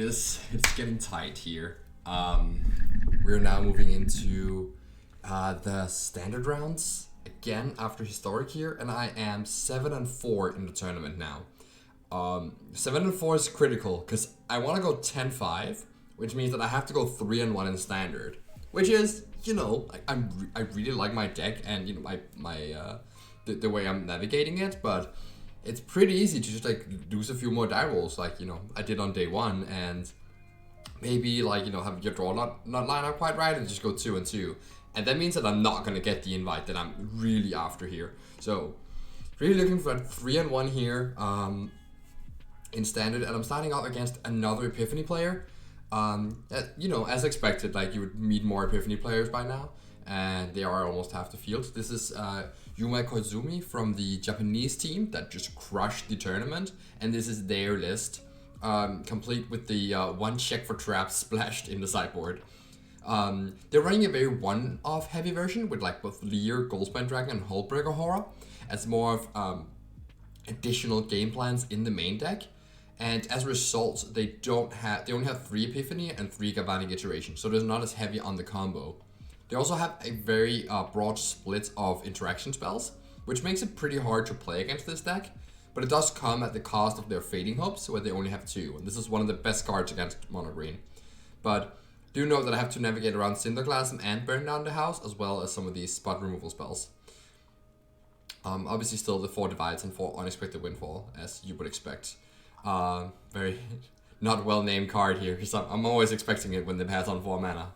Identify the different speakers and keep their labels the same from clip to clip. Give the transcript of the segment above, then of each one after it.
Speaker 1: it's getting tight here. We're now moving into the standard rounds again after historic here, and I am 7-4 in the tournament now. 7-4 is critical because I want to go 10-5, which means that I have to go 3-1 in standard, which is, you know, I really like my deck and, you know, the way I'm navigating it, but it's pretty easy to just like lose a few more die rolls, like, you know, I did on day one, and maybe like, you know, have your draw not line up quite right and just go 2-2, and that means that I'm not gonna get the invite that I'm really after here. So really looking for a 3-1 here in standard, and I'm starting out against another Epiphany player. You know, as expected, like you would meet more Epiphany players by now, and they are almost half the field. This is Yuma Koizumi from the Japanese team that just crushed the tournament, and this is their list, complete with the one check for traps splashed in the sideboard. They're running a very one-off heavy version with like both Lear, Goldspan Dragon, and Hullbreaker Horror as more of additional game plans in the main deck. And as a result, they only have 3 Epiphany and 3 Galvanic Iteration, so they're not as heavy on the combo. They also have a very broad split of interaction spells, which makes it pretty hard to play against this deck, but it does come at the cost of their Fading Hopes, where they only have 2, and this is one of the best cards against Mono Green. But do know that I have to navigate around Cinderglasm and Burn Down the House, as well as some of these spot removal spells. Obviously still the 4 Divides and 4 Unexpected Windfall, as you would expect. Very not well named card here, because I'm always expecting it when they pass on 4 mana.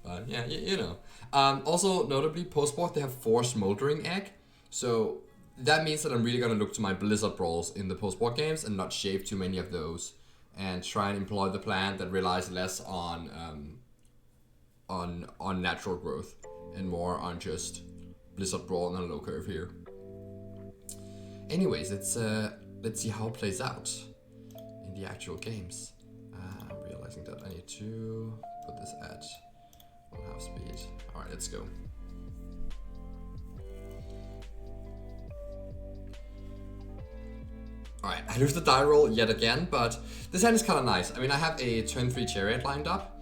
Speaker 1: But yeah, you know. Also, notably, post-board, they have 4 Smoldering Egg. So that means that I'm really going to look to my Blizzard Brawls in the post-board games and not shave too many of those. And try and employ the plan that relies less on natural growth and more on just Blizzard Brawl and a low curve here. Anyways, let's see how it plays out in the actual games. I'm realizing that I need to put this at 1/2 speed. Alright, let's go. Alright, I lose the die roll yet again, but this hand is kind of nice. I mean, I have a turn 3 Chariot lined up.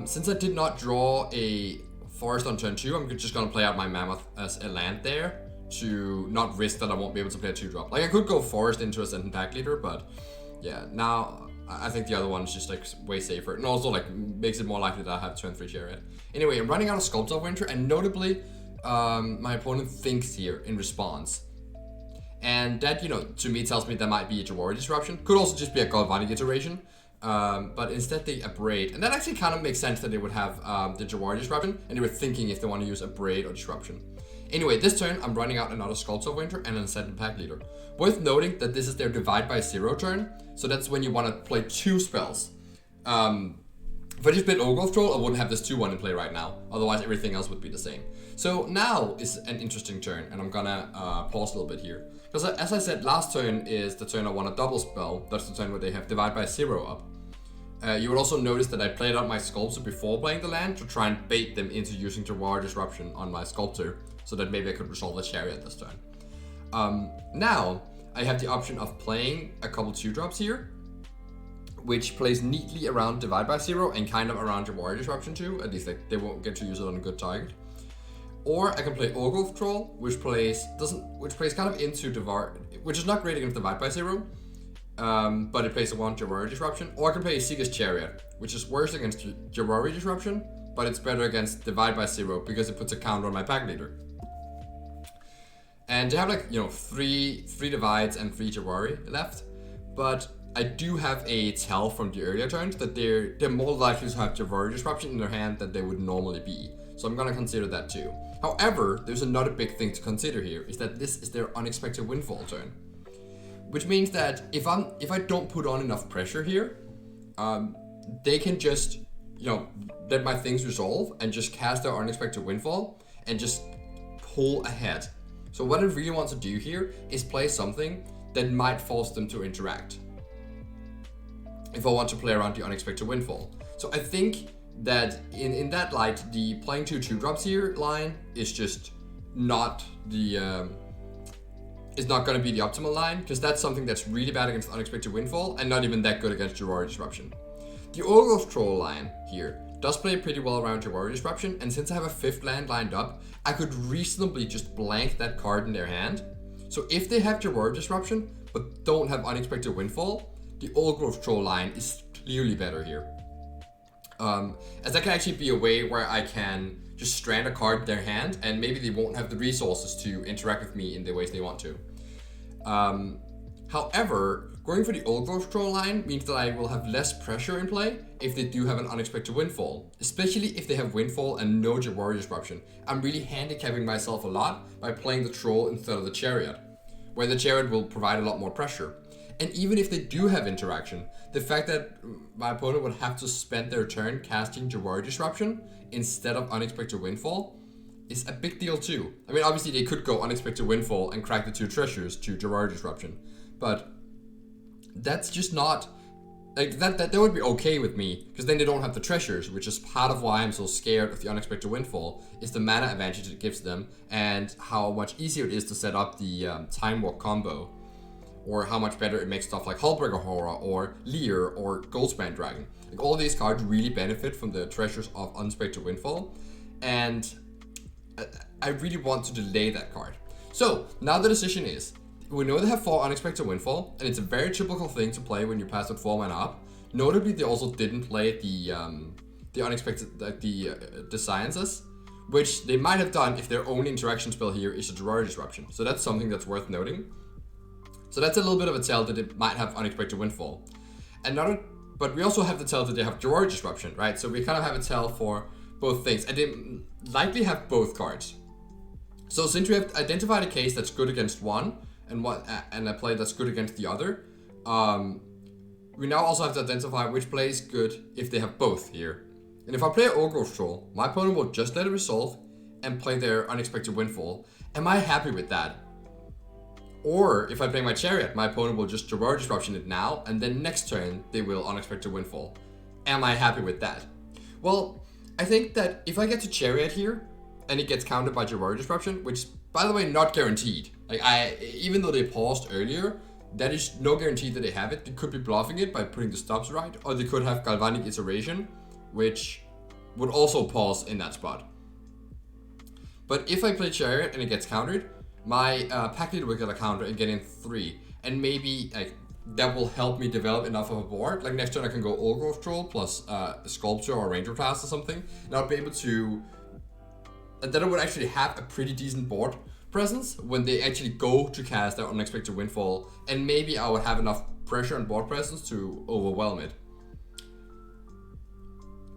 Speaker 1: Since I did not draw a Forest on turn 2, I'm just going to play out my Mammoth as a land there to not risk that I won't be able to play a 2-drop. Like, I could go Forest into Ascendant Pack Leader, but yeah, now I think the other one is just like way safer, and also like makes it more likely that I have turn 3 Chariot. Anyway, I'm running out of Sculptor of Winter, and notably, my opponent thinks here in response. And that, you know, to me tells me there might be a Jawari Disruption. Could also just be a Galvanic Iteration. But instead they Abrade. And that actually kind of makes sense that they would have the Jawari Disruption, and they were thinking if they want to use Abrade or Disruption. Anyway, this turn I'm running out another Sculptor of Winter and an Ascendant Pack Leader. Worth noting that this is their Divide by 0 turn, so that's when you want to play 2 spells. If I just played Ogre of Troll, I wouldn't have this 2-1 in play right now. Otherwise, everything else would be the same. So now is an interesting turn, and I'm gonna pause a little bit here. Because as I said, last turn is the turn I want a double spell. That's the turn where they have Divide by 0 up. You will also notice that I played out my Sculptor before playing the land to try and bait them into using Jawari Disruption on my Sculptor, so that maybe I could resolve the Chariot this turn. Now, I have the option of playing a couple 2-drops here, which plays neatly around Divide by 0 and kind of around Jawari Disruption too. At least like, they won't get to use it on a good target. Or I can play Ogre of Troll, which plays kind of into which is not great against Divide by 0, but it plays around Jawari Disruption. Or I can play Seeker's Chariot, which is worse against Jawari Disruption, but it's better against Divide by 0 because it puts a counter on my Pack Leader. And they have like, you know, three Divides and 3 Jawari left, but I do have a tell from the earlier turns that they're more likely to have Jawari Disruption in their hand than they would normally be. So I'm gonna consider that too. However, there's another big thing to consider here, is that this is their Unexpected Windfall turn. Which means that if I don't put on enough pressure here, they can just, you know, let my things resolve and just cast their Unexpected Windfall and just pull ahead. So what I really want to do here is play something that might force them to interact, if I want to play around the Unexpected Windfall. So I think that in that light, the playing 2-2-drops here line is just not the is not going to be the optimal line, because that's something that's really bad against Unexpected Windfall and not even that good against Jawari Disruption. The Ogre's Troll line here does play pretty well around Jawari Disruption, and since I have a 5th land lined up, I could reasonably just blank that card in their hand. So if they have Jawari Disruption, but don't have Unexpected Windfall, the Ogre's Troll line is clearly better here. As that can actually be a way where I can just strand a card in their hand, and maybe they won't have the resources to interact with me in the ways they want to. However, going for the Ogre's Troll line means that I will have less pressure in play if they do have an Unexpected Windfall, especially if they have Windfall and no Jawari Disruption. I'm really handicapping myself a lot by playing the Troll instead of the Chariot, where the Chariot will provide a lot more pressure. And even if they do have interaction, the fact that my opponent would have to spend their turn casting Jawari Disruption instead of Unexpected Windfall is a big deal too. I mean, obviously they could go Unexpected Windfall and crack the 2 treasures to Jawari Disruption, but that's just not, like, that would be okay with me, because then they don't have the treasures, which is part of why I'm so scared of the Unexpected Windfall, is the mana advantage it gives them, and how much easier it is to set up the Time Walk combo, or how much better it makes stuff like Hullbreaker Horror, or Leer, or Goldspan Dragon. Like, all these cards really benefit from the treasures of Unexpected Windfall, and I really want to delay that card. So, now the decision is, we know they have 4 Unexpected Windfall, and it's a very typical thing to play when you pass with 4 mana up. Notably, they also didn't play the Unexpected, like the Sciences, which they might have done if their only interaction spell here is a Jawari Disruption. So that's something that's worth noting. So that's a little bit of a tell that it might have Unexpected Windfall. But we also have the tell that they have Jawari Disruption, right? So we kind of have a tell for both things, and they likely have both cards. So since we have identified a case that's good against one, and a play that's good against the other, we now also have to identify which play is good if they have both here. And if I play Ogre's Troll, my opponent will just let it resolve and play their Unexpected Windfall. Am I happy with that? Or if I play my Chariot, my opponent will just Jawari Disruption it now, and then next turn they will Unexpected Windfall. Am I happy with that? Well, I think that if I get to Chariot here, and it gets countered by Jawari Disruption, which, by the way, not guaranteed. Like, even though they paused earlier, that is no guarantee that they have it. They could be bluffing it by putting the stops right, or they could have Galvanic Iteration, which would also pause in that spot. But if I play Chariot and it gets countered, my Pack Leader will get a counter and get in 3, and maybe that will help me develop enough of a board. Like, next turn I can go Ogre's Troll plus Sculpture or Ranger Class or something, and I'll be able to. Then I would actually have a pretty decent board presence when they actually go to cast their Unexpected Windfall, and maybe I would have enough pressure and board presence to overwhelm it.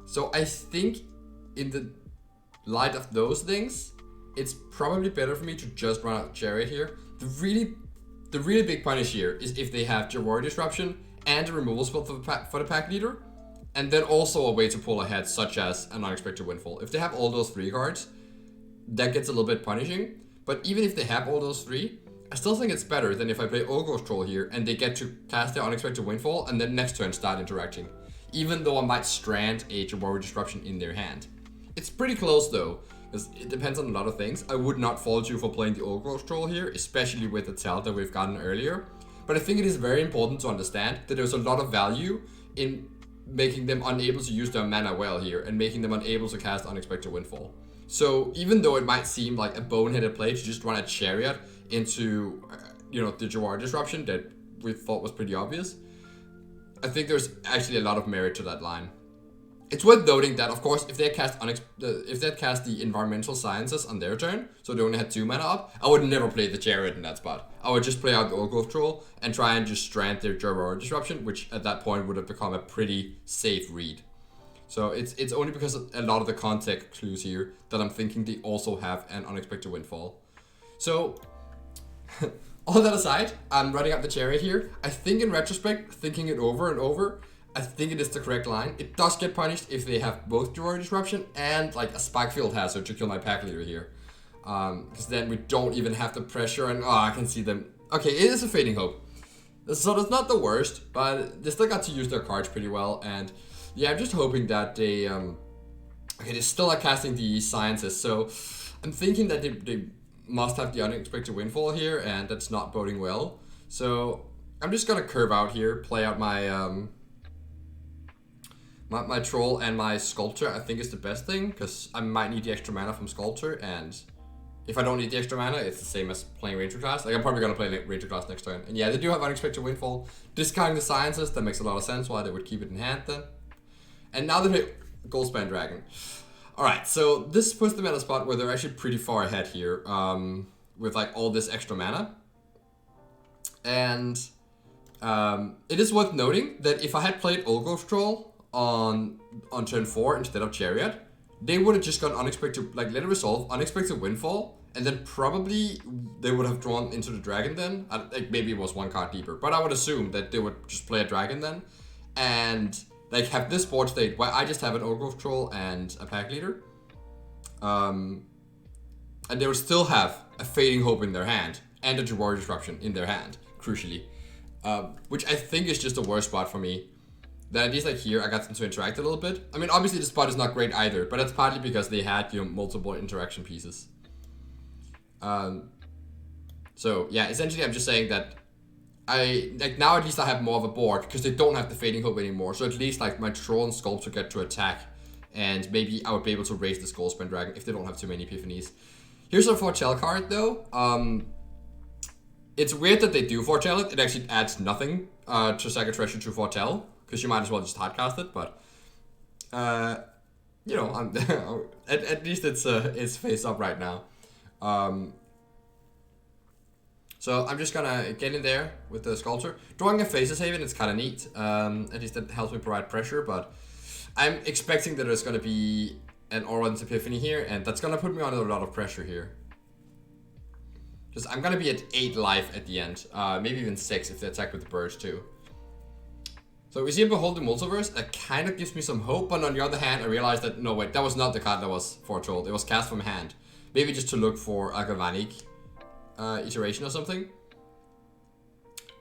Speaker 1: So I think in the light of those things, it's probably better for me to just run out Chariot here. The really big punish here is if they have Jawari Disruption and a removal spell for the Pack Leader, and then also a way to pull ahead, such as an Unexpected Windfall. If they have all those 3 cards, that gets a little bit punishing. But even if they have all those 3, I still think it's better than if I play Ogre's Troll here and they get to cast their Unexpected Windfall and then next turn start interacting, even though I might strand a Jawari Disruption in their hand. It's pretty close though, because it depends on a lot of things. I would not fault you for playing the Ogre's Troll here, especially with the tell that we've gotten earlier. But I think it is very important to understand that there's a lot of value in making them unable to use their mana well here and making them unable to cast Unexpected Windfall. So even though it might seem like a boneheaded play to just run a Chariot into, the Jawari Disruption that we thought was pretty obvious, I think there's actually a lot of merit to that line. It's worth noting that, of course, if they cast the Environmental Sciences on their turn, so they only had 2 mana up, I would never play the Chariot in that spot. I would just play out the Ogre's Troll and try and just strand their Jawari Disruption, which at that point would have become a pretty safe read. So it's only because of a lot of the context clues here that I'm thinking they also have an Unexpected Windfall. So, all that aside, I'm running out the Chariot here. I think in retrospect, thinking it over and over, I think it is the correct line. It does get punished if they have both Jawari Disruption and like a Spikefield Hazard to kill my Pack Leader here. Because then we don't even have the pressure and I can see them. Okay, it is a Fading Hope. So that's not the worst, but they still got to use their cards pretty well, and yeah, I'm just hoping that they they still are casting the Sciences, so I'm thinking that they must have the Unexpected Windfall here, and that's not boding well. So I'm just gonna curve out here, play out my My Troll and my Sculptor I think is the best thing, because I might need the extra mana from Sculptor, and if I don't need the extra mana, it's the same as playing Ranger Class. Like, I'm probably going to play Ranger Class next turn. And yeah, they do have Unexpected Windfall. Discounting the Sciences, that makes a lot of sense why they would keep it in hand then. And now they hit Goldspan Dragon. Alright, so this puts them at a spot where they're actually pretty far ahead here, with like all this extra mana. And it is worth noting that if I had played Olgrove Troll on turn 4 instead of Chariot, they would have just gone Unexpected, like let it resolve, Unexpected Windfall, and then probably they would have drawn into the Dragon then. Like maybe it was one card deeper, but I would assume that they would just play a Dragon then, and like have this board state where I just have an Olgrove Troll and a Pack Leader. And they would still have a Fading Hope in their hand, and a Jawari Disruption in their hand, crucially. Which I think is just the worst spot for me. Then at least like here, I got them to interact a little bit. I mean, obviously this spot is not great either, but that's partly because they had, you know, multiple interaction pieces. So yeah, essentially I'm just saying that like now at least I have more of a board, because they don't have the Fading Hope anymore. So at least like my Troll and Sculptor get to attack, and maybe I would be able to raise this Goldspan Dragon if they don't have too many Epiphanies. Here's a Foretell card though. It's weird that they do Foretell it. It actually adds nothing to sack a treasure to Foretell, because you might as well just hardcast it, but you know, at least it's face up right now. So I'm just gonna get in there with the Sculptor. Drawing a Faces Haven is kind of neat. At least that helps me provide pressure, but I'm expecting that there's gonna be an Oran's Epiphany here, and that's gonna put me under a lot of pressure here. Because I'm gonna be at 8 life at the end, maybe even 6 if they attack with the birds too. So we see a Behold the Multiverse. That kind of gives me some hope, but on the other hand, I realized that, no wait, that was not the card that was foretold. It was cast from hand. Maybe just to look for a Galvanic iteration or something.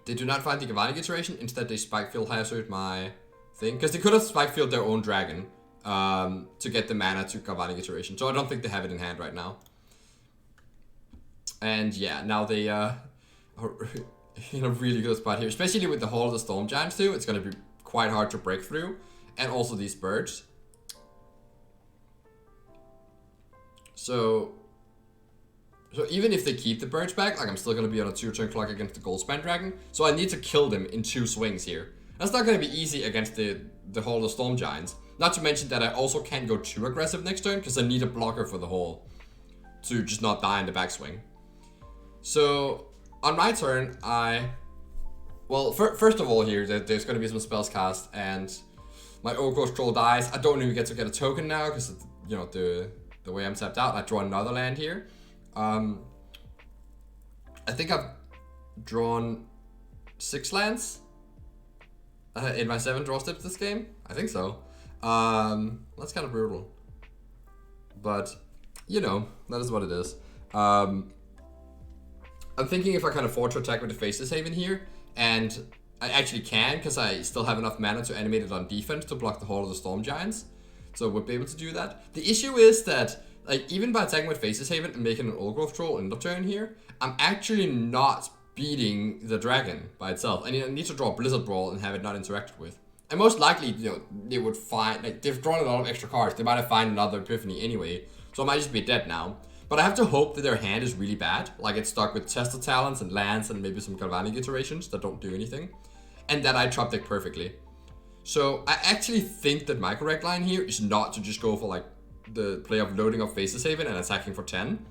Speaker 1: They do not find the Galvanic iteration. Instead, they Spikefield Hazard my thing. Because they could have Spikefield their own dragon to get the mana to Galvanic iteration. So I don't think they have it in hand right now. And yeah, now they are in a really good spot here, especially with the Hall of the Storm Giants too. It's going to be quite hard to break through, and also these birds. So even if they keep the birds back, like I'm still going to be on a 2-turn clock against the Goldspan Dragon. So I need to kill them in 2 swings here. That's not going to be easy against the Hall of the Storm Giants. Not to mention that I also can't go too aggressive next turn, because I need a blocker for the Hall to just not die in the backswing. So on my turn, well, first of all here, there's going to be some spells cast, and my Olgrove Troll dies. I don't even get to get a token now, because, you know, the way I'm tapped out. I draw another land here. I think I've drawn 6 lands in my 7 draw steps this game. I think so. That's kind of brutal. But, you know, that is what it is. I'm thinking if I can afford to attack with the Faces Haven here, and I actually can, because I still have enough mana to animate it on defense to block the Hall of the Storm Giants. So I would be able to do that. The issue is that, like, even by attacking with Faces Haven and making an Olgrove Troll in the turn here, I'm actually not beating the dragon by itself. I need to draw Blizzard Brawl and have it not interacted with. And most likely, you know, they would find, like, they've drawn a lot of extra cards. They might have found another Epiphany anyway, so I might just be dead now. But I have to hope that their hand is really bad, like it's stuck with Tester Talents and lands and maybe some Galvanic iterations that don't do anything, and that I trap deck perfectly. So I actually think that my correct line here is not to just go for like the play of loading of Faces Haven and attacking for 10.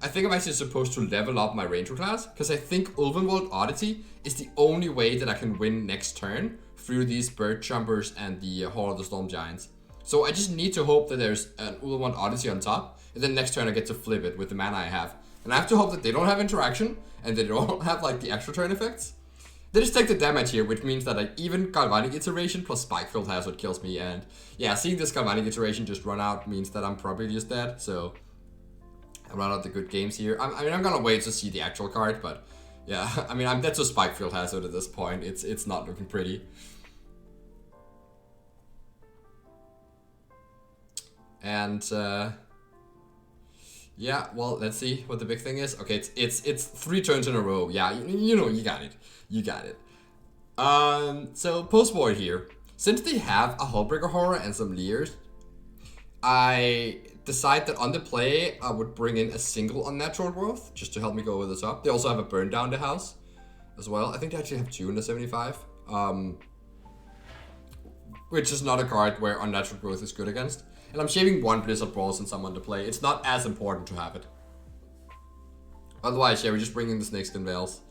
Speaker 1: I think I'm actually supposed to level up my Ranger class, because I think Ulvenwald Oddity is the only way that I can win next turn through these Bird Jumpers and the Hall of the Storm Giants. So I just need to hope that there's an Ulvenwald Odyssey on top, and then next turn I get to flip it with the mana I have. And I have to hope that they don't have interaction, and they don't have like the extra turn effects. They just take the damage here, which means that like even Galvanic Iteration plus Spikefield Hazard kills me, and yeah, seeing this Galvanic Iteration just run out means that I'm probably just dead, so I run out the good games here. I mean, I'm gonna wait to see the actual card, but yeah, I mean, I'm dead to Spikefield Hazard at this point. It's not looking pretty. And yeah, well, let's see what the big thing is. Okay, it's 3 turns in a row. Yeah, you know, you got it. You got it. So post board here. Since they have a Hullbreaker Horror and some Leers, I decide that on the play, I would bring in a single Unnatural Growth, just to help me go over the top. They also have a Burn Down the House as well. I think they actually have 2 in the 75. Which is not a card where Unnatural Growth is good against. And I'm shaving 1 Blizzard Brawl since I'm on the play. It's not as important to have it. Otherwise, yeah, we just bring in the Snakeskin Veils.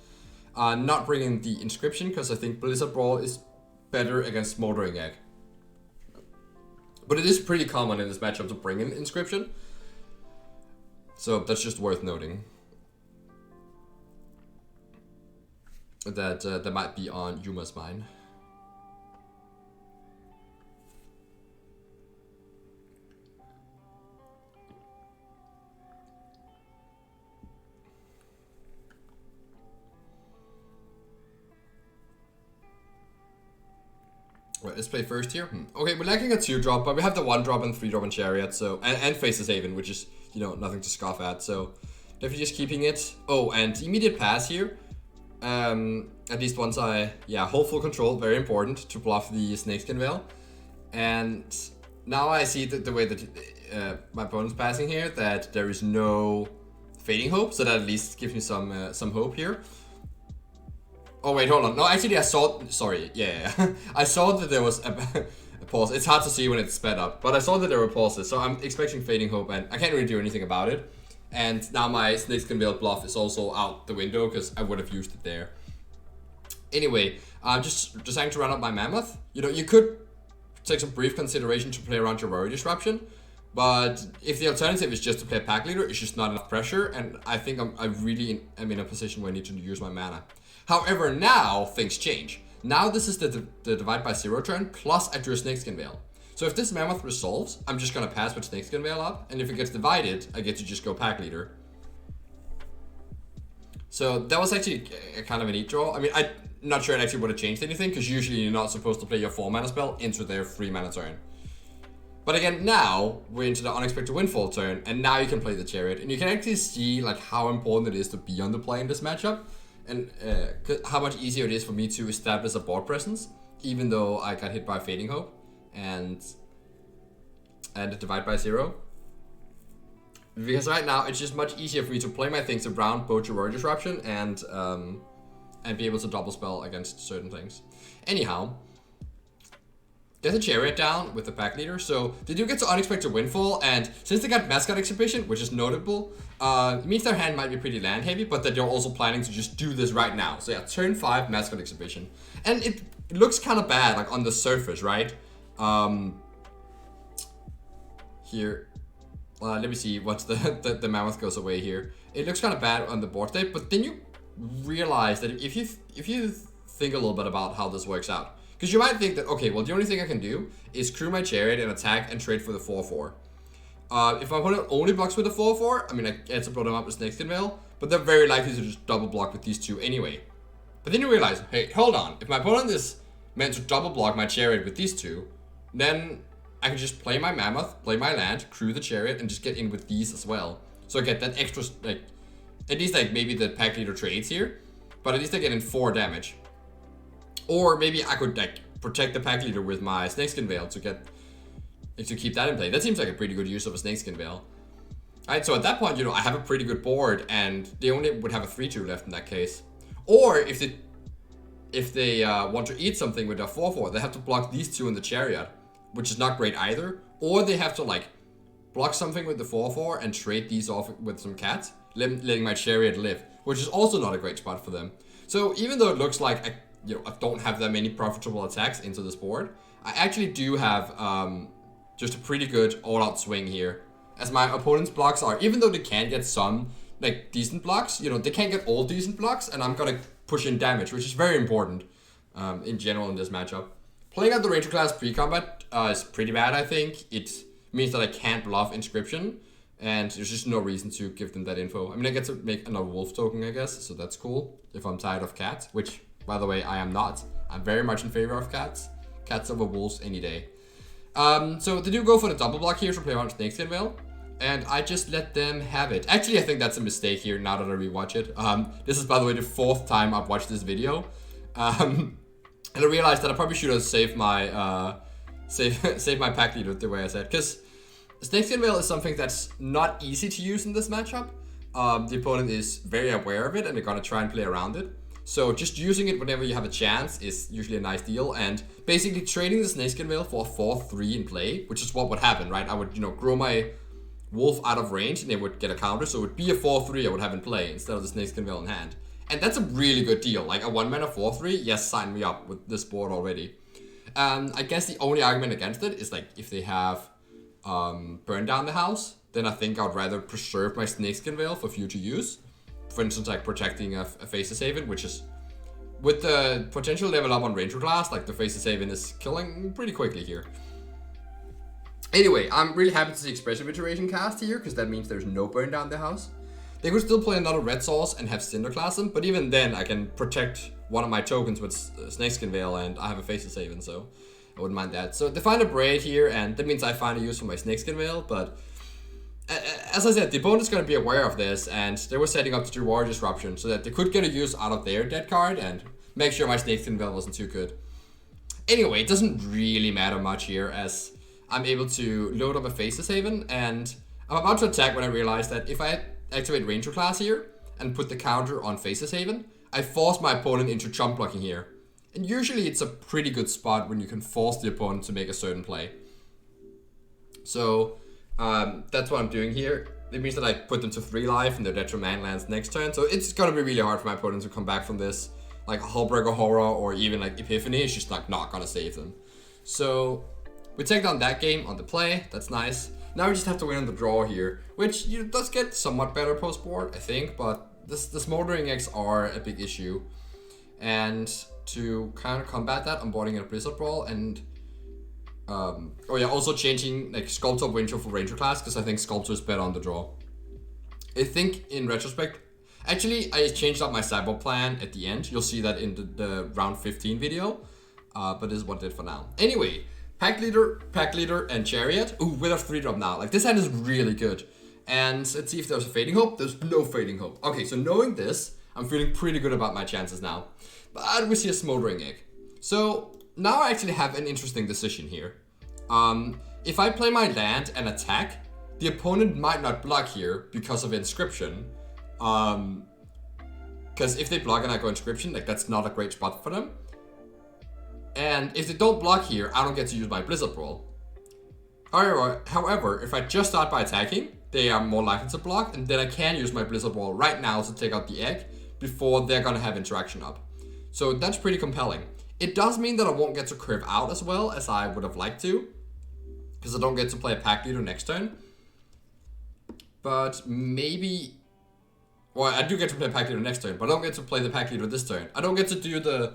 Speaker 1: Not bring in the Inscription, because I think Blizzard Brawl is better against Smoldering Egg. But it is pretty common in this matchup to bring in Inscription. So that's just worth noting. That might be on Yuma's mind. Right, let's play first here. Okay, we're lacking a 2-drop, but we have the 1-drop and 3-drop in Chariot, so and Faceless Haven, which is, you know, nothing to scoff at. So definitely just keeping it. Oh, and immediate pass here. At least once hold full control, very important to bluff the Snakeskin Veil. And now I see that the way that my opponent's passing here, that there is no Fading Hope, so that at least gives me some hope here. Oh wait, hold on. No, actually I saw, sorry, yeah. I saw that there was a pause. It's hard to see when it's sped up, but I saw that there were pauses, so I'm expecting Fading Hope, and I can't really do anything about it. And now my Snakeskin Veil bluff is also out the window, because I would have used it there. Anyway, I'm just deciding to run up my Mammoth. You know, you could take some brief consideration to play around your Worry Disruption, but if the alternative is just to play a Pack Leader, it's just not enough pressure, and I think I really am in a position where I need to use my mana. However, now things change. Now this is the Divide by 0 turn, plus I drew a Snakeskin Veil. So if this Mammoth resolves, I'm just gonna pass with Snakeskin Veil up, and if it gets divided, I get to just go Pack Leader. So that was actually a kind of a neat draw. I mean, I'm not sure it actually would have changed anything, because usually you're not supposed to play your 4 mana spell into their 3 mana turn. But again, now we're into the Unexpected Windfall turn, and now you can play the Chariot, and you can actually see like how important it is to be on the play in this matchup. And how much easier it is for me to establish a board presence, even though I got hit by Fading Hope and Divide by 0. Because right now it's just much easier for me to play my things around both your Worry Disruption and be able to double spell against certain things. Anyhow, there's a Chariot down with the Pack Leader, so they do get to Unexpected Windfall, and since they got Mascot Exhibition, which is notable, it means their hand might be pretty land heavy, but that they're also planning to just do this right now. So yeah, turn 5 Mascot Exhibition. And it looks kind of bad, like on the surface, right? Here, let me see, what's the Mammoth goes away here. It looks kind of bad on the board state, but then you realize that if you think a little bit about how this works out, because you might think that, okay, well, the only thing I can do is crew my Chariot and attack and trade for the 4/4. If my opponent only blocks with the 4/4, I mean, I get to blow them up with Snakeskin Veil, but they're very likely to just double block with these 2 anyway. But then you realize, hey, hold on, if my opponent is meant to double block my Chariot with these 2, then I can just play my Mammoth, play my land, crew the Chariot, and just get in with these as well. So I get that extra, like, at least like maybe the Pack Leader trades here, but at least I get in 4 damage. Or maybe I could like protect the Pack Leader with my Snakeskin Veil to keep that in play. That seems like a pretty good use of a Snakeskin Veil. Alright, so at that point, you know, I have a pretty good board, and they only would have a 3/2 left in that case. Or if they want to eat something with their 4/4, they have to block these 2 in the Chariot, which is not great either. Or they have to like block something with the 4/4 and trade these off with some cats, letting my Chariot live, which is also not a great spot for them. So even though it looks like I don't have that many profitable attacks into this board, I actually do have just a pretty good all-out swing here. As my opponent's blocks are, even though they can get some like decent blocks, you know, they can't get all decent blocks, and I'm gonna push in damage, which is very important in general in this matchup. Playing out the Ranger class pre-combat is pretty bad, I think. It means that I can't bluff Inscription, and there's just no reason to give them that info. I mean, I get to make another wolf token, I guess, so that's cool if I'm tired of cats, which, by the way, I am not. I'm very much in favor of cats. Cats over wolves any day. So they do go for the double block here to play around Snakeskin Veil, and I just let them have it. Actually, I think that's a mistake here now that I rewatch it. This is, by the way, the 4th time I've watched this video. And I realized that I probably should have saved my save my pack leader the way I said, because Snakeskin Veil is something that's not easy to use in this matchup. The opponent is very aware of it and they're gonna try and play around it. So just using it whenever you have a chance is usually a nice deal, and basically trading the Snakeskin Veil for a 4/3 in play, which is what would happen, right? I would, grow my wolf out of range and they would get a counter, so it would be a 4/3 I would have in play instead of the Snakeskin Veil in hand. And that's a really good deal. Like a 1-mana 4/3, yes, sign me up with this board already. I guess the only argument against it is like if they have burn down the house, then I think I'd rather preserve my Snakeskin Veil for future use. For instance, like protecting a Faceless Haven, which is, with the potential level up on Ranger class, like the Faceless Haven is killing pretty quickly here. Anyway, I'm really happy to see Expressive Iteration cast here, because that means there's no burn down the house. They could still play another red source and have Cinder class them, but even then I can protect one of my tokens with Snakeskin Veil and I have a Faceless Haven, so I wouldn't mind that. So they find a Braid here, and that means I find a use for my Snakeskin Veil, but as I said, the opponent's going to be aware of this, and they were setting up to do War Disruption so that they could get a use out of their dead card and make sure my Snakeskin Veil wasn't too good. Anyway, it doesn't really matter much here, as I'm able to load up a Faceless Haven, and I'm about to attack when I realize that if I activate Ranger class here and put the counter on Faceless Haven, I force my opponent into chump blocking here. And usually it's a pretty good spot when you can force the opponent to make a certain play. So that's what I'm doing here. It means that I put them to 3 life and their detriment lands next turn. So it's gonna be really hard for my opponent to come back from this. Like Hullbreaker Horror or even like Epiphany is just like not gonna save them. So we take down that game on the play. That's nice. Now we just have to win on the draw here, which does get somewhat better post board, I think, but the Smoldering Eggs are a big issue. And to kind of combat that, I'm boarding in a Blizzard Brawl and also changing like Sculptor of Winter for Ranger class, because I think Sculptor is better on the draw. I think in retrospect, actually I changed up my sideboard plan at the end. You'll see that in the round 15 video, but this is what I did for now. Anyway, Pack Leader, and Chariot. Ooh, with a 3-drop now. Like this hand is really good. And let's see if there's a Fading Hope. There's no Fading Hope. Okay, so knowing this, I'm feeling pretty good about my chances now. But we see a Smoldering Egg. So now I actually have an interesting decision here. If I play my land and attack, the opponent might not block here because of Inscription. Because if they block and I go Inscription, like that's not a great spot for them. And if they don't block here, I don't get to use my Blizzard Brawl. However, if I just start by attacking, they are more likely to block, and then I can use my Blizzard Brawl right now to take out the egg before they're gonna have interaction up. So that's pretty compelling. It does mean that I won't get to curve out as well as I would have liked to, because I don't get to play a Pack Leader next turn. But maybe... Well, I do get to play a Pack Leader next turn, but I don't get to play the Pack Leader this turn. I don't get to do the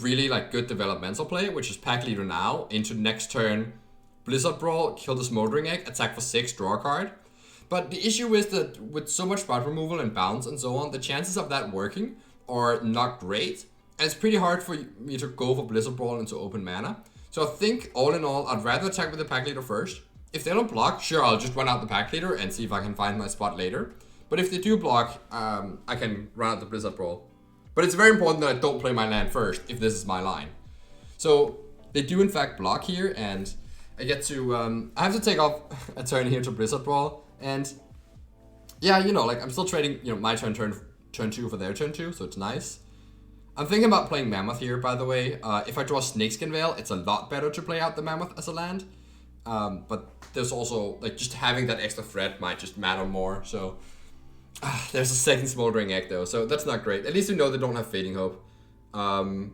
Speaker 1: really like good developmental play, which is Pack Leader now, into next turn, Blizzard Brawl, kill the Smoldering Egg, attack for 6, draw a card. But the issue is that with so much spot removal and bounce and so on, the chances of that working are not great. And it's pretty hard for me to go for Blizzard Brawl into open mana. So I think all in all, I'd rather attack with the Pack Leader first. If they don't block, sure, I'll just run out the Pack Leader and see if I can find my spot later. But if they do block, I can run out the Blizzard Brawl. But it's very important that I don't play my land first if this is my line. So they do in fact block here, and I get to, I have to take off a turn here to Blizzard Brawl. And yeah, like I'm still trading, my turn 2 for their turn 2, so it's nice. I'm thinking about playing Mammoth here, by the way. If I draw Snakeskin Veil, it's a lot better to play out the Mammoth as a land. But there's also, like, just having that extra threat might just matter more, so... there's a second Smoldering Egg though, so that's not great. At least we know they don't have Fading Hope. So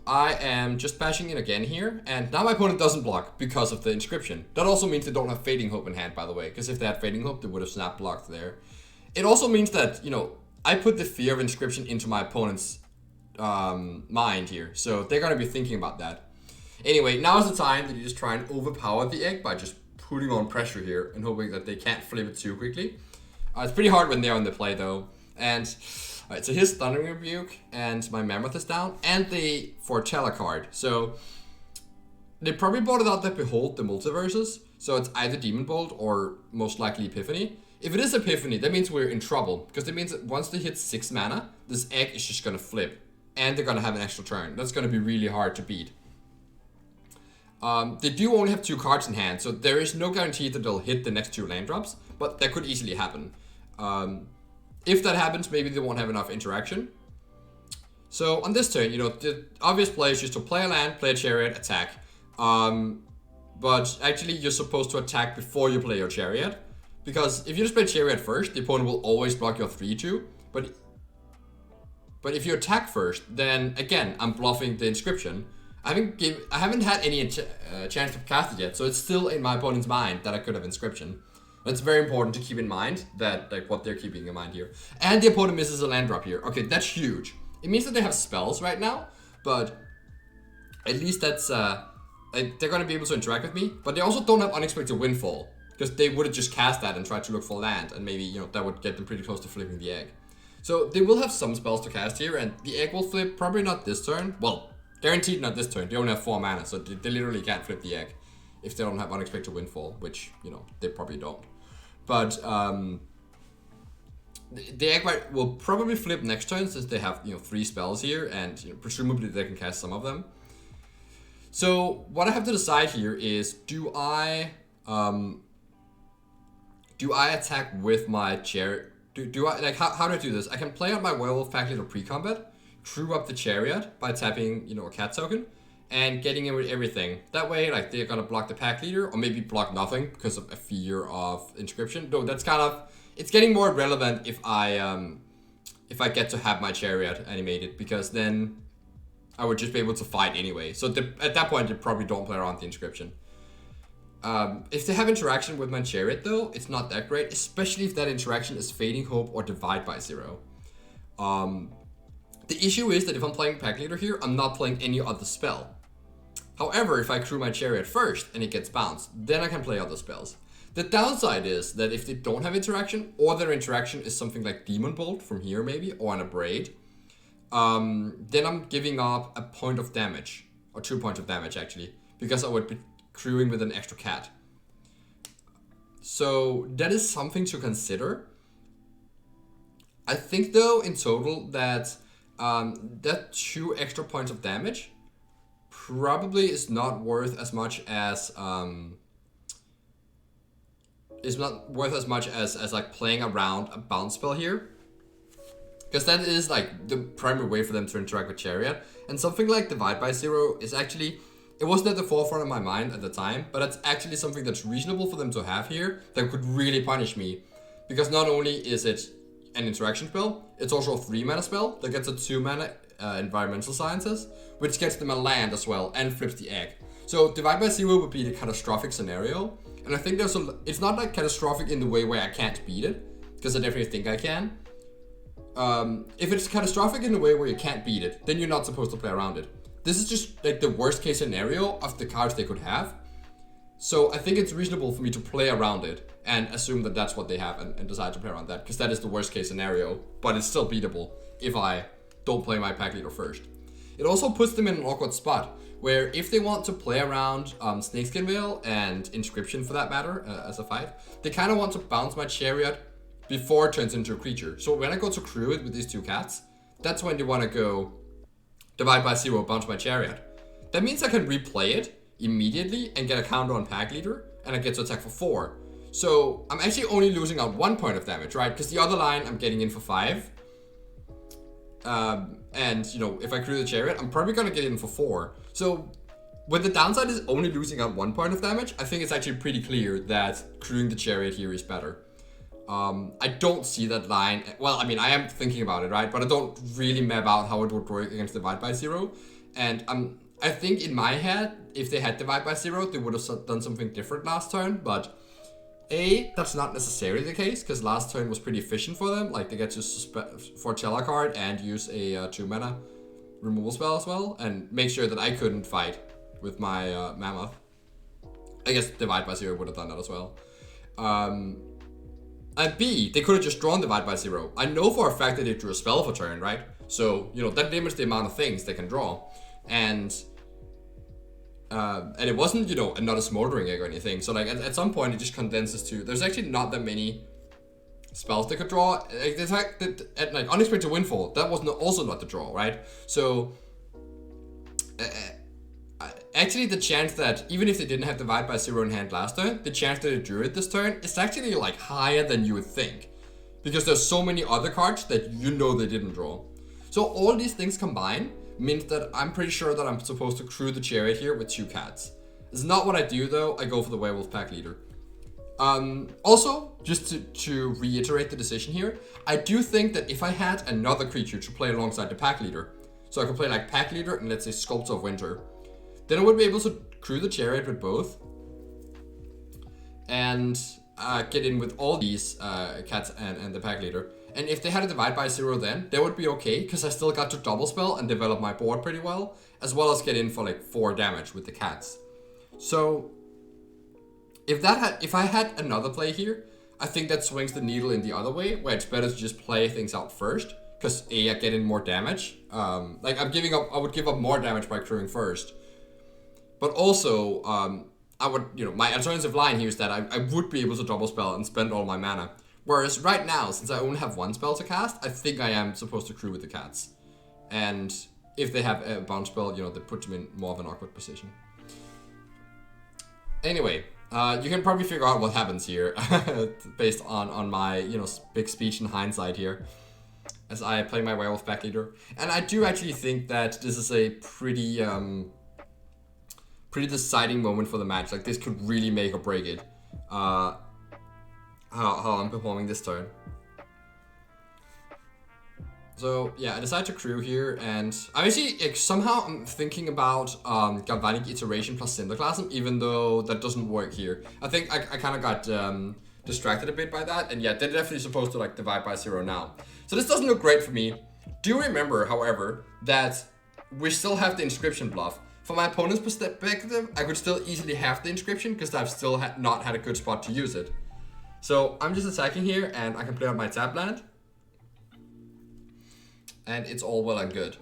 Speaker 1: I am just bashing in again here, and now my opponent doesn't block because of the Inscription. That also means they don't have Fading Hope in hand, by the way, because if they had Fading Hope, they would have snap blocked there. It also means that, I put the fear of Inscription into my opponent's mind here, so they're going to be thinking about that. Anyway, now is the time that you just try and overpower the egg by just putting on pressure here and hoping that they can't flip it too quickly. It's pretty hard when they're on the play though. And alright, so here's Thundering Rebuke, and my Mammoth is down, and the Fortella card. So they probably bought it out that Behold the Multiverses. So it's either Demon Bolt or most likely Epiphany. If it is Epiphany, that means we're in trouble, because that means that once they hit 6 mana, this egg is just gonna flip, and they're gonna have an extra turn. That's gonna be really hard to beat. They do only have 2 cards in hand, so there is no guarantee that they'll hit the next 2 land drops, but that could easily happen. If that happens, maybe they won't have enough interaction. So on this turn, the obvious play is just to play a land, play a chariot, attack. But actually, you're supposed to attack before you play your chariot. Because if you just play chariot first, the opponent will always block your 3-2. But if you attack first, then again, I'm bluffing the inscription. I haven't had any chance to cast it yet, so it's still in my opponent's mind that I could have inscription. That's very important to keep in mind, that what they're keeping in mind here. And the opponent misses a land drop here. Okay, that's huge. It means that they have spells right now, but at least that's they're gonna be able to interact with me. But they also don't have unexpected windfall, because they would have just cast that and tried to look for land, and maybe that would get them pretty close to flipping the egg. So they will have some spells to cast here, and the egg will flip, probably not this turn. Well, guaranteed not this turn. They only have 4 mana, so they literally can't flip the egg if they don't have unexpected windfall, which they probably don't. But the egg will probably flip next turn, since they have 3 spells here, and presumably they can cast some of them. So what I have to decide here is, do I attack with my chariot? Do I how do I do this? I can play out my werewolf pack leader pre-combat, crew up the chariot by tapping a cat token, and getting in with everything. That way, they're gonna block the pack leader, or maybe block nothing because of a fear of inscription. Though that's it's getting more relevant if I get to have my chariot animated, because then I would just be able to fight anyway. So at that point, they probably don't play around the inscription. If they have interaction with my chariot, though, it's not that great, especially if that interaction is Fading Hope or Divide by Zero. The issue is that if I'm playing pack leader here, I'm not playing any other spell. However, if I crew my chariot first and it gets bounced, then I can play other spells. The downside is that if they don't have interaction, or their interaction is something like Demon Bolt from here maybe, or an Abrade, then I'm giving up a point of damage, or 2 points of damage actually, because I would be crewing with an extra cat. So that is something to consider. I think though in total that that 2 extra points of damage probably is not worth as much as playing around a bounce spell here, because that is the primary way for them to interact with chariot. And something like Divide by Zero is actually, it wasn't at the forefront of my mind at the time, but it's actually something that's reasonable for them to have here that could really punish me, because not only is it an interaction spell, it's also a 3 mana spell that gets a 2 mana environmental sciences, which gets them a land as well and flips the egg. So Divide by Zero would be the catastrophic scenario, and I think it's not catastrophic in the way where I can't beat it, because I definitely think I can. If it's catastrophic in the way where you can't beat it, then you're not supposed to play around it. This is just the worst case scenario of the cards they could have. So I think it's reasonable for me to play around it and assume that that's what they have, and decide to play around that, because that is the worst case scenario, but it's still beatable if I don't play my pack leader first. It also puts them in an awkward spot, where if they want to play around Snakeskin Veil and Inscription for that matter as a fight, they kind of want to bounce my chariot before it turns into a creature. So when I go to crew it with these 2 cats, that's when they want to go Divide by Zero, bounce my chariot. That means I can replay it immediately and get a counter on pack leader, and I get to attack for 4. So I'm actually only losing out 1 point of damage, right? Because the other line I'm getting in for 5. And if I crew the chariot, I'm probably gonna get in for 4. So when the downside is only losing out 1 point of damage, I think it's actually pretty clear that crewing the chariot here is better. I don't see that line. Well, I mean, I am thinking about it, right? But I don't really map out how it would work against Divide by Zero. And I think in my head, if they had Divide by Zero, they would have done something different last turn. But that's not necessarily the case, because last turn was pretty efficient for them. They get to Fortella card and use a 2 mana removal spell as well, and make sure that I couldn't fight with my Mammoth. I guess Divide by Zero would have done that as well. And B, they could have just drawn Divide by Zero. I know for a fact that they drew a spell for turn, right? So, that limits the amount of things they can draw. And it wasn't, another Smoldering Egg or anything. So, at some point, it just condenses to... There's actually not that many spells they could draw. Like the fact that at like Unexpected Windfall, that was also not the draw, right? So actually the chance that even if they didn't have Divide by Zero in hand last turn, the chance that they drew it this turn is actually like higher than you would think. Because there's so many other cards that you know they didn't draw. So all these things combined means that I'm pretty sure that I'm supposed to crew the Chariot here with 2 cats. It's not what I do though, I go for the Werewolf Pack Leader. Also, just to reiterate the decision here, I do think that if I had another creature to play alongside the Pack Leader, so I could play like Pack Leader and let's say Sculptor of Winter, then I would be able to crew the Chariot with both and get in with all these cats and the Pack Leader. And if they had a Divide by Zero then, that would be okay, because I still got to double spell and develop my board pretty well, as well as get in for like 4 damage with the cats. So if I had another play here, I think that swings the needle in the other way, where it's better to just play things out first, because A, I get in more damage. Like I would give up more damage by crewing first. But also, I would, my alternative line here is that I would be able to double spell and spend all my mana. Whereas right now, since I only have 1 spell to cast, I think I am supposed to crew with the cats. And if they have a bounce spell, that puts them in more of an awkward position. Anyway, you can probably figure out what happens here based on my, big speech in hindsight here as I play my Werewolf Pack Leader. And I do actually think that this is a pretty deciding moment for the match. Like, this could really make or break it. How I'm performing this turn. So yeah, I decided to crew here, and I'm actually somehow I'm thinking about Galvanic Iteration plus Cinderclasm, even though that doesn't work here. I think I kind of got distracted a bit by that, and yeah, they're definitely supposed to like Divide by Zero now. So this doesn't look great for me. Do remember, however, that we still have the Inscription bluff. From my opponent's perspective, I could still easily have the Inscription because I've still not had a good spot to use it. So I'm just attacking here, and I can play out my tap land. And it's all well and good.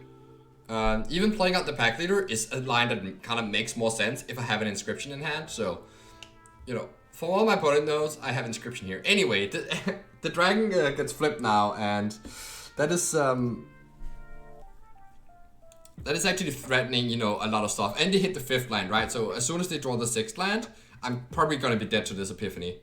Speaker 1: Even playing out the Pack Leader is a line that kind of makes more sense if I have an Inscription in hand. So, for all my opponent knows, I have Inscription here. Anyway, the dragon gets flipped now, and that is actually threatening, a lot of stuff. And they hit the 5th land, right? So as soon as they draw the 6th land, I'm probably going to be dead to this Epiphany.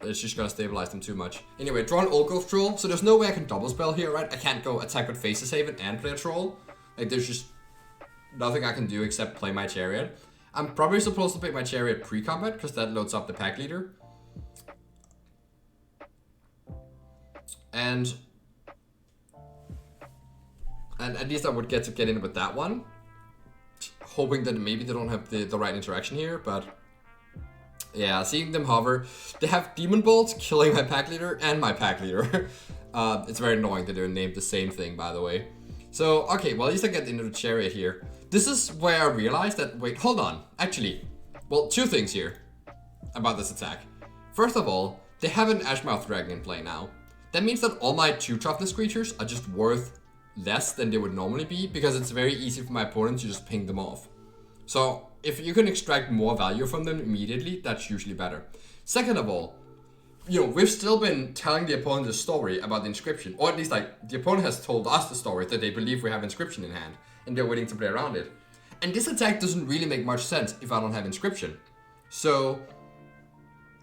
Speaker 1: It's just gonna stabilize them too much. Anyway, draw an Old Growth Troll, so there's no way I can double spell here, right? I can't go attack with Faceless Haven and play a Troll. Like, there's just nothing I can do except play my Chariot. I'm probably supposed to pick my Chariot pre-combat, because that loads up the Pack Leader. And at least I would get in with that one. Hoping that maybe they don't have the right interaction here, but yeah, seeing them hover. They have Demon Bolts killing my Pack Leader and my Pack Leader. It's very annoying that they're named the same thing, by the way. So, okay, well, at least I get into the Chariot here. This is where I realized that, wait, hold on. Actually, well, 2 things here about this attack. First of all, they have an Ashmouth Dragon in play now. That means that all my 2 toughness creatures are just worth less than they would normally be, because it's very easy for my opponent to just ping them off. So if you can extract more value from them immediately, that's usually better. Second of all, we've still been telling the opponent the story about the Inscription, or at least like the opponent has told us the story that they believe we have Inscription in hand, and they're willing to play around it. And this attack doesn't really make much sense if I don't have Inscription. So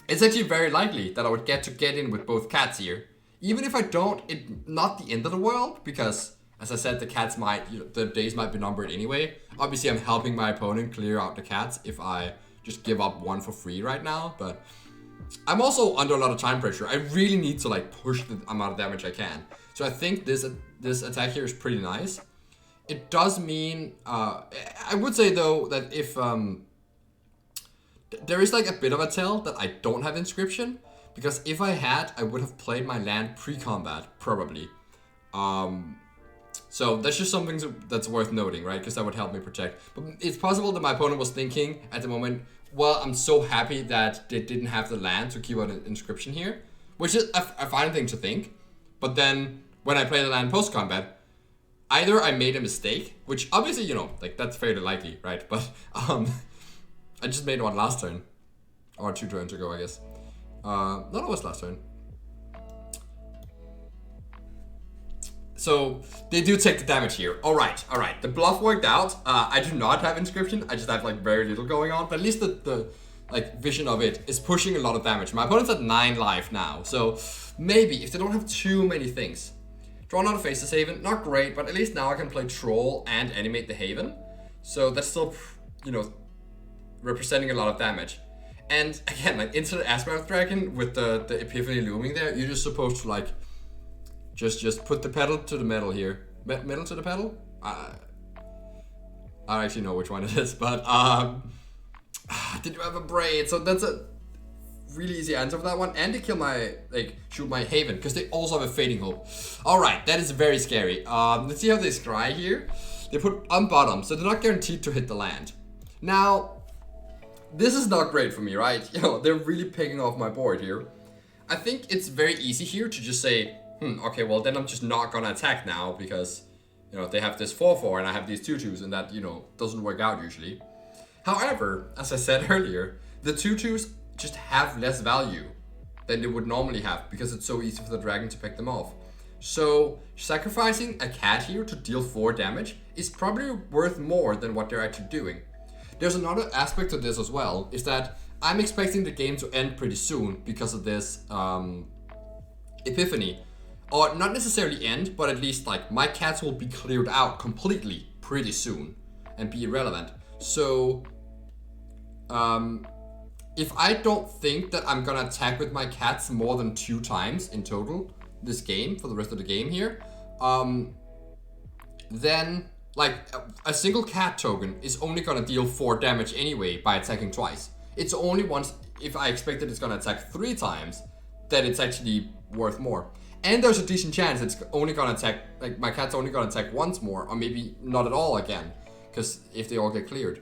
Speaker 1: it's actually very likely that I would get in with both cats here. Even if I don't, it's not the end of the world, because as I said, the cats might, the days might be numbered anyway. Obviously, I'm helping my opponent clear out the cats if I just give up 1 for free right now. But I'm also under a lot of time pressure. I really need to like push the amount of damage I can. So I think this attack here is pretty nice. It does mean, I would say though that if there is like a bit of a tell that I don't have Inscription, because if I had, I would have played my land pre-combat probably. So that's just something that's worth noting, right? Because that would help me protect. But it's possible that my opponent was thinking at the moment, well, I'm so happy that they didn't have the land to keep out an Inscription here, which is a fine thing to think. But then when I play the land post-combat, either I made a mistake, which obviously, like that's fairly likely, right? But I just made one last turn, or 2 turns ago, I guess. No, that was last turn. So they do take the damage here. All right. The bluff worked out. I do not have Inscription. I just have like very little going on. But at least the like vision of it is pushing a lot of damage. My opponent's at 9 life now. So maybe if they don't have too many things. Draw another Faceless Haven. Not great, but at least now I can play Troll and animate the Haven. So that's still, you know, representing a lot of damage. And again, like into the Aspect Dragon with the Epiphany looming there, you're just supposed to like just put the pedal to the metal here. Metal to the pedal? I actually know which one it is, but did you have a braid? So that's a really easy answer for that one. And they kill my, like, shoot my Haven, because they also have a Fading Hope. Alright, that is very scary. Let's see how they scry here. They put on bottom, so they're not guaranteed to hit the land. Now, this is not great for me, right? You know, they're really picking off my board here. I think it's very easy here to just say, okay, well then I'm just not gonna attack now, because, you know, they have this 4/4 and I have these 2/2s, and that, you know, doesn't work out usually. However, as I said earlier, the 2/2s just have less value than they would normally have, because it's so easy for the dragon to pick them off. So sacrificing a cat here to deal 4 damage is probably worth more than what they're actually doing. There's another aspect to this as well, is that I'm expecting the game to end pretty soon because of this Epiphany. Or not necessarily end, but at least like my cats will be cleared out completely pretty soon and be irrelevant. So if I don't think that I'm gonna attack with my cats more than 2 times in total this game, for the rest of the game here, then like a single cat token is only gonna deal 4 damage anyway by attacking twice. It's only once, if I expect that it's gonna attack 3 times, that it's actually worth more. And there's a decent chance it's only gonna attack, like my cat's only gonna attack once more, or maybe not at all again, because if they all get cleared.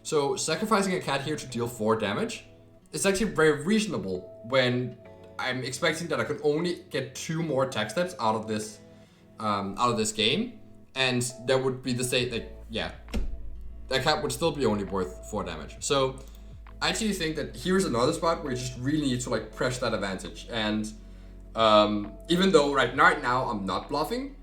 Speaker 1: So sacrificing a cat here to deal 4 damage is actually very reasonable when I'm expecting that I can only get 2 more attack steps out of this game, and that would be the same. Like, yeah, that cat would still be only worth 4 damage. So I actually think that here's another spot where you just really need to like press that advantage. And even though right now I'm not bluffing,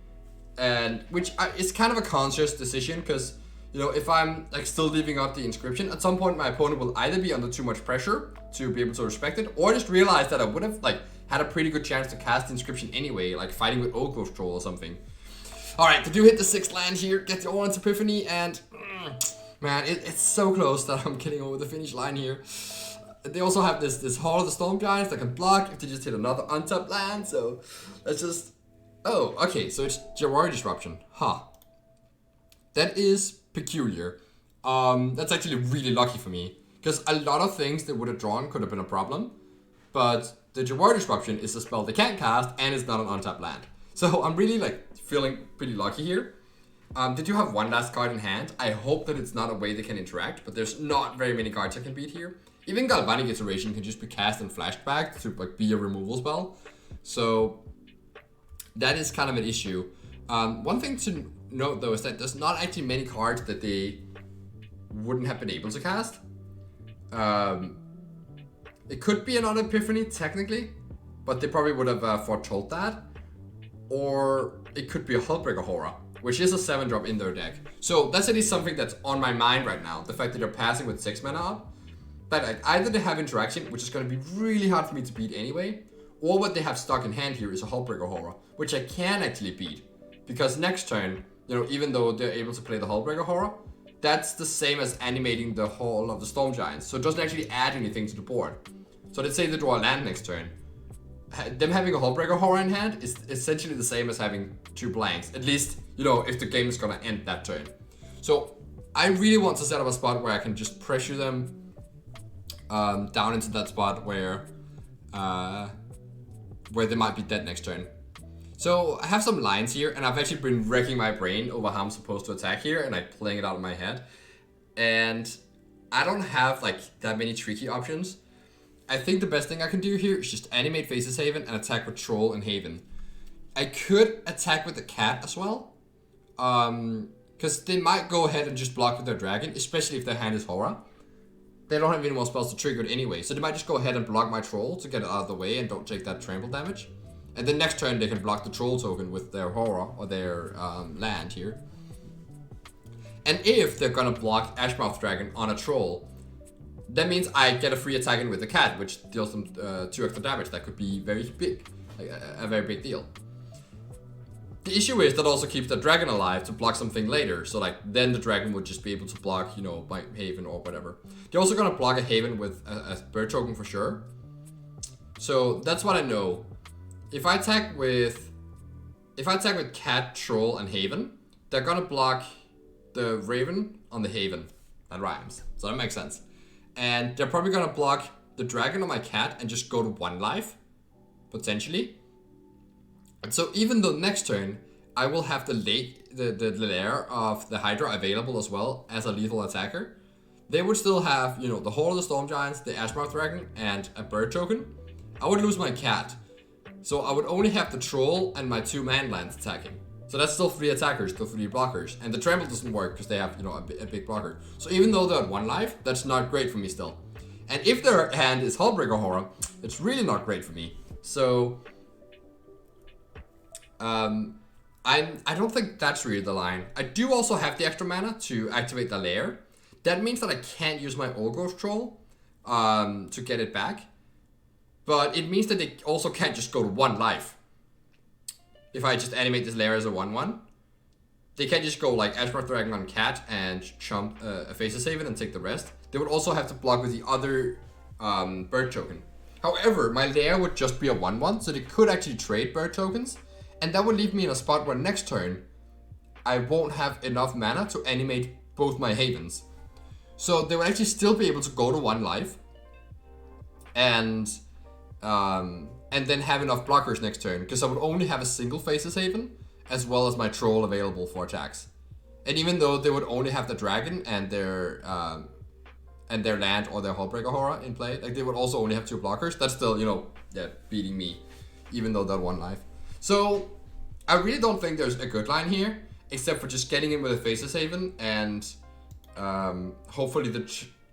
Speaker 1: and which is kind of a conscious decision, because, you know, if I'm like still leaving out the Inscription, at some point my opponent will either be under too much pressure to be able to respect it, or just realize that I would have like had a pretty good chance to cast the Inscription anyway, like fighting with Old Growth Troll or something. Alright, they do hit the 6th land here, get the Orange Epiphany, and man, it's so close that I'm getting over the finish line here. They also have this Hall of the Storm Giants that can block if they just hit another untapped land, so let's just... Oh, okay, so it's Jawari Disruption. Huh. That is peculiar. That's actually really lucky for me, because a lot of things they would have drawn could have been a problem, but the Jawari Disruption is a spell they can't cast, and it's not an untapped land. So I'm really like feeling pretty lucky here. They do have one last card in hand. I hope that it's not a way they can interact, but there's not very many cards I can beat here. Even Galvanic Iteration can just be cast and flashed back to like be a removal spell. So that is kind of an issue. One thing to note though is that there's not actually many cards that they wouldn't have been able to cast. It could be another Epiphany technically, but they probably would have foretold that. Or it could be a Hullbreaker Horror, which is a 7-drop in their deck. So that's at least something that's on my mind right now. The fact that they're passing with 6 mana up. But like, either they have interaction, which is going to be really hard for me to beat anyway, or what they have stuck in hand here is a Hullbreaker Horror, which I can actually beat. Because next turn, you know, even though they're able to play the Hullbreaker Horror, that's the same as animating the Hall of the Storm Giants. So it doesn't actually add anything to the board. So let's say they draw a land next turn. Them having a Hullbreaker Horror in hand is essentially the same as having 2 blanks. At least, you know, if the game is gonna end that turn. So I really want to set up a spot where I can just pressure them down into that spot where they might be dead next turn. So I have some lines here, and I've actually been wrecking my brain over how I'm supposed to attack here, and like playing it out in my head. And I don't have like that many tricky options. I think the best thing I can do here is just animate Faceless Haven and attack with Troll and Haven. I could attack with the cat as well, because they might go ahead and just block with their dragon, especially if their hand is Horror. they don't have any more spells to trigger it anyway. So they might just go ahead and block my troll to get it out of the way and don't take that trample damage. And then next turn they can block the troll token with their horror or their land here. And if they're gonna block Ashmouth Dragon on a troll, that means I get a free attack in with the cat, which deals them 2 extra damage. That could be very big, like a very big deal. The issue is that also keeps the dragon alive to block something later. So like then the dragon would just be able to block, you know, my Haven or whatever. They're also gonna block a Haven with a bird token for sure. So that's what I know. If I attack with cat, troll, and Haven, they're gonna block the Raven on the Haven. That rhymes, so that makes sense. And they're probably gonna block the dragon on my cat and just go to 1 life, potentially. And so even though next turn I will have the lair of the Hydra available as well as a lethal attacker, they would still have, you know, the Horde of the Storm Giants, the Ashmouth Dragon, and a bird token. I would lose my cat. So I would only have the troll and my 2 man lands attacking. So that's still 3 attackers, still 3 blockers. And the trample doesn't work because they have, you know, a big blocker. So even though they're at 1 life, that's not great for me still. And if their hand is Hullbreaker Horror, it's really not great for me. So I don't think that's really the line. I do also have the extra mana to activate the lair. That means that I can't use my Old Growth Troll to get it back. But it means that they also can't just go to 1 life. If I just animate this lair as a 1/1, they can't just go like Ashmouth Dragon on cat and chump a Faceless Haven and take the rest. They would also have to block with the other bird token. However, my lair would just be a 1/1, so they could actually trade bird tokens. And that would leave me in a spot where next turn, I won't have enough mana to animate both my Havens. So they would actually still be able to go to 1 life. And then have enough blockers next turn, because I would only have a single Faceless Haven, as well as my troll available for attacks. And even though they would only have the dragon and their land or their Hullbreaker Horror in play, like they would also only have 2 blockers, that's still, you know, yeah, beating me, even though they're 1 life. So I really don't think there's a good line here, except for just getting in with a Faceless Haven and hopefully the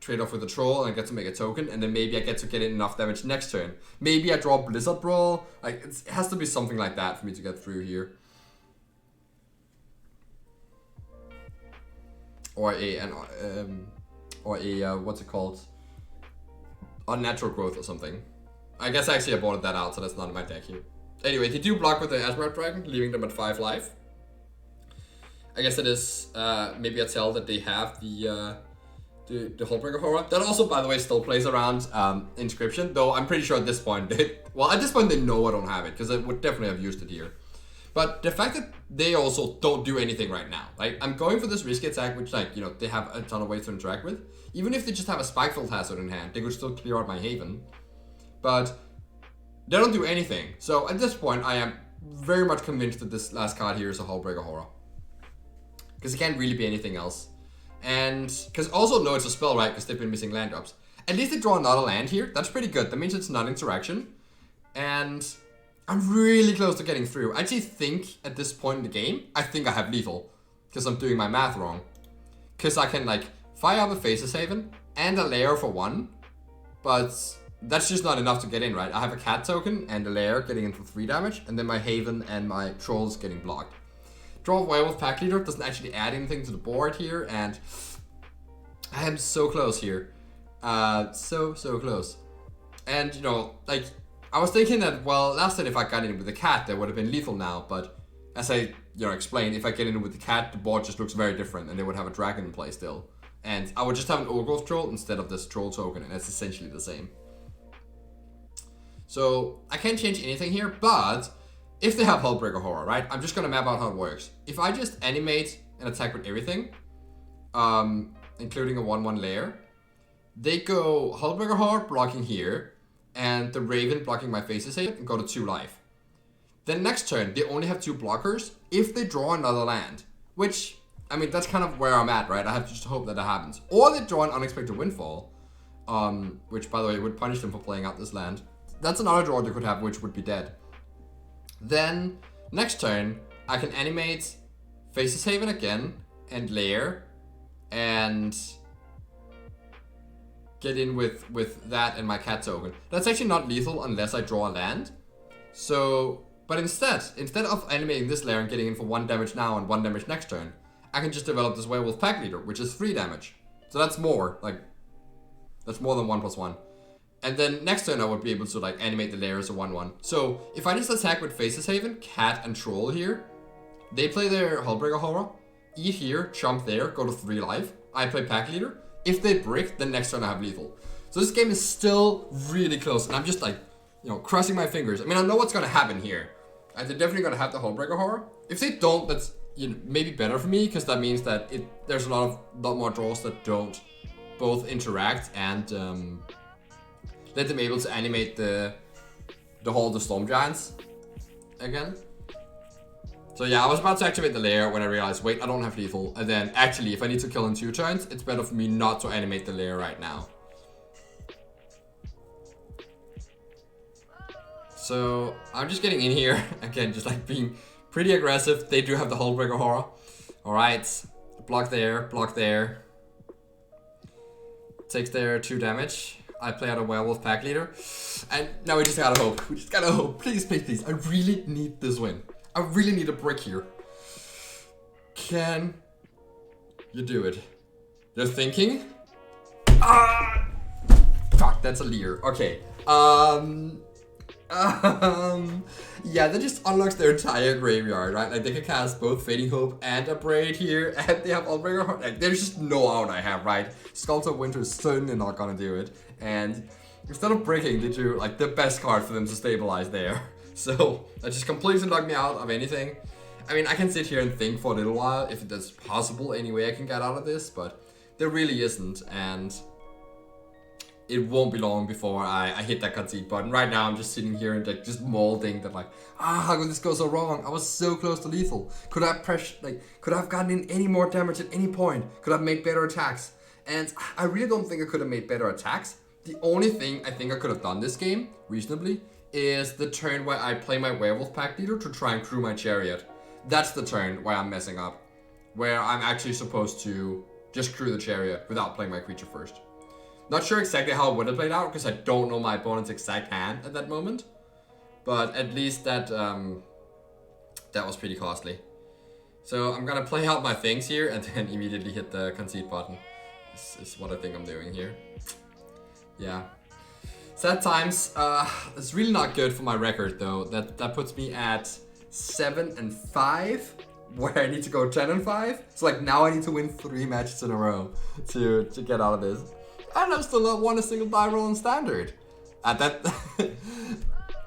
Speaker 1: trade-off with the troll and I get to make a token, and then maybe I get to get in enough damage next turn. Maybe I draw Blizzard Brawl. Like it has to be something like that for me to get through here. Or a what's it called? Unnatural Growth or something. I guess actually I bought that out, so that's not in my deck here. Anyway, they do block with the Ashmouth Dragon, leaving them at 5 life. I guess it is maybe a tell that they have the Hullbreaker Horror. That also, by the way, still plays around Inscription, though I'm pretty sure at this point, they know I don't have it, because I would definitely have used it here. But the fact that they also don't do anything right now, right? I'm going for this risky attack, which, like, you know, they have a ton of ways to interact with. Even if they just have a Spikefield Hazard in hand, they could still clear out my Haven. But they don't do anything. So at this point, I am very much convinced that this last card here is a Hullbreaker Horror. Because it can't really be anything else. And because also no, it's a spell, right? Because they've been missing land drops. At least they draw another land here. That's pretty good. That means it's not interaction. And I'm really close to getting through. I actually think at this point in the game, I think I have lethal. Because I'm doing my math wrong. Because I can like fire up a Faceless Haven and a lair for 1. But that's just not enough to get in, right? I have a cat token and a lair getting in for 3 damage. And then my Haven and my trolls getting blocked. Draw Werewolf Pack Leader doesn't actually add anything to the board here, and I am so close here. So close. And, you know, like, I was thinking that, well, last time if I got in with the cat, that would have been lethal now, but as I, you know, explained, if I get in with the cat, the board just looks very different, and they would have a dragon in play still. And I would just have an Old Growth Troll instead of this troll token, and it's essentially the same. So, I can't change anything here, but if they have Hullbreaker Horror, right? I'm just gonna map out how it works. If I just animate and attack with everything, including a 1/1 lair, they go Hullbreaker Horror blocking here, and the Raven blocking my Faceless Haven and go to 2 life. Then next turn, they only have 2 blockers if they draw another land. Which, I mean, that's kind of where I'm at, right? I have to just hope that that happens. Or they draw an Unexpected Windfall, which, by the way, would punish them for playing out this land. That's another draw they could have, which would be dead. Then, next turn, I can animate Faceless Haven again, and lair, and get in with that and my cat token. That's actually not lethal unless I draw a land. So, but instead of animating this layer and getting in for 1 damage now and 1 damage next turn, I can just develop this Werewolf Pack Leader, which is 3 damage. So that's more, like, that's more than 1+1. And then next turn I would be able to like animate the layer as a 1/1. So if I just attack with Faces Haven, Cat and Troll here, they play their Hullbreaker Horror, eat here, jump there, go to 3 life. I play Pack Leader. If they brick, then next turn I have lethal. So this game is still really close, and I'm just like, you know, crossing my fingers. I mean, I know what's gonna happen here. They're definitely gonna have the Hullbreaker Horror. If they don't, that's, you know, maybe better for me, because that means that there's a lot more draws that don't both interact and let them able to animate the Hall of Storm Giants again. So yeah, I was about to activate the layer when I realized, wait, I don't have lethal. And then actually, if I need to kill in 2 turns, it's better for me not to animate the layer right now. So I'm just getting in here again, just like being pretty aggressive. They do have the Hullbreaker Horror. All right, block there, block there. Takes their 2 damage. I play out a Werewolf Pack Leader. And now we just gotta hope. We just gotta hope. Please, please, please. I really need this win. I really need a brick here. Can you do it? They're thinking. Ah! Fuck, that's a leer. Okay. Yeah, that just unlocks their entire graveyard, right? Like, they can cast both Fading Hope and a Braid here, and they have Hullbreaker Horror. Like, there's just no out I have, right? Sculptor of Winter is certainly not gonna do it. And instead of breaking, they drew, like, the best card for them to stabilize there. So, that just completely knocked me out of anything. I mean, I can sit here and think for a little while if that's possible any way I can get out of this, but there really isn't, and it won't be long before I hit that concede button. Right now, I'm just sitting here and like just molding that, like, how could this go so wrong? I was so close to lethal. Could I could I have gotten in any more damage at any point? Could I have made better attacks? And I really don't think I could have made better attacks. The only thing I think I could have done this game reasonably is the turn where I play my Werewolf Pack Leader to try and crew my Chariot. That's the turn where I'm messing up, where I'm actually supposed to just crew the Chariot without playing my creature first. Not sure exactly how it would have played out, because I don't know my opponent's exact hand at that moment. But at least that that was pretty costly. So I'm gonna play out my things here and then immediately hit the concede button. This is what I think I'm doing here. Yeah. Sad times. It's really not good for my record though. That puts me at 7-5, where I need to go 10-5. So like now I need to win 3 matches in a row to get out of this. And I've still not won a single die roll in Standard.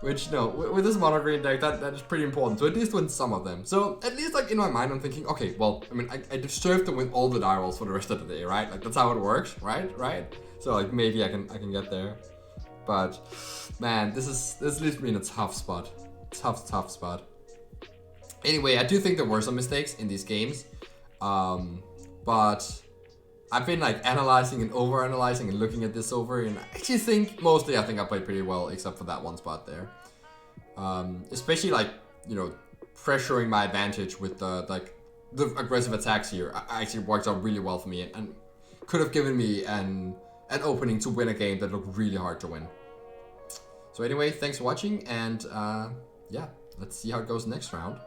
Speaker 1: Which, no, with this mono green deck, that is pretty important to at least win some of them. So at least like in my mind I'm thinking, okay, well, I mean, I deserve to win all the die rolls for the rest of the day, right? Like that's how it works, right? So like maybe I can get there. But man, this leaves me in a tough spot. Tough spot. Anyway, I do think there were some mistakes in these games. But I've been like analyzing and over-analyzing and looking at this over, and I actually think mostly I played pretty well, except for that one spot there. Especially like, you know, pressuring my advantage with the aggressive attacks here actually worked out really well for me and could have given me an opening to win a game that looked really hard to win. So anyway, thanks for watching, and yeah, let's see how it goes next round.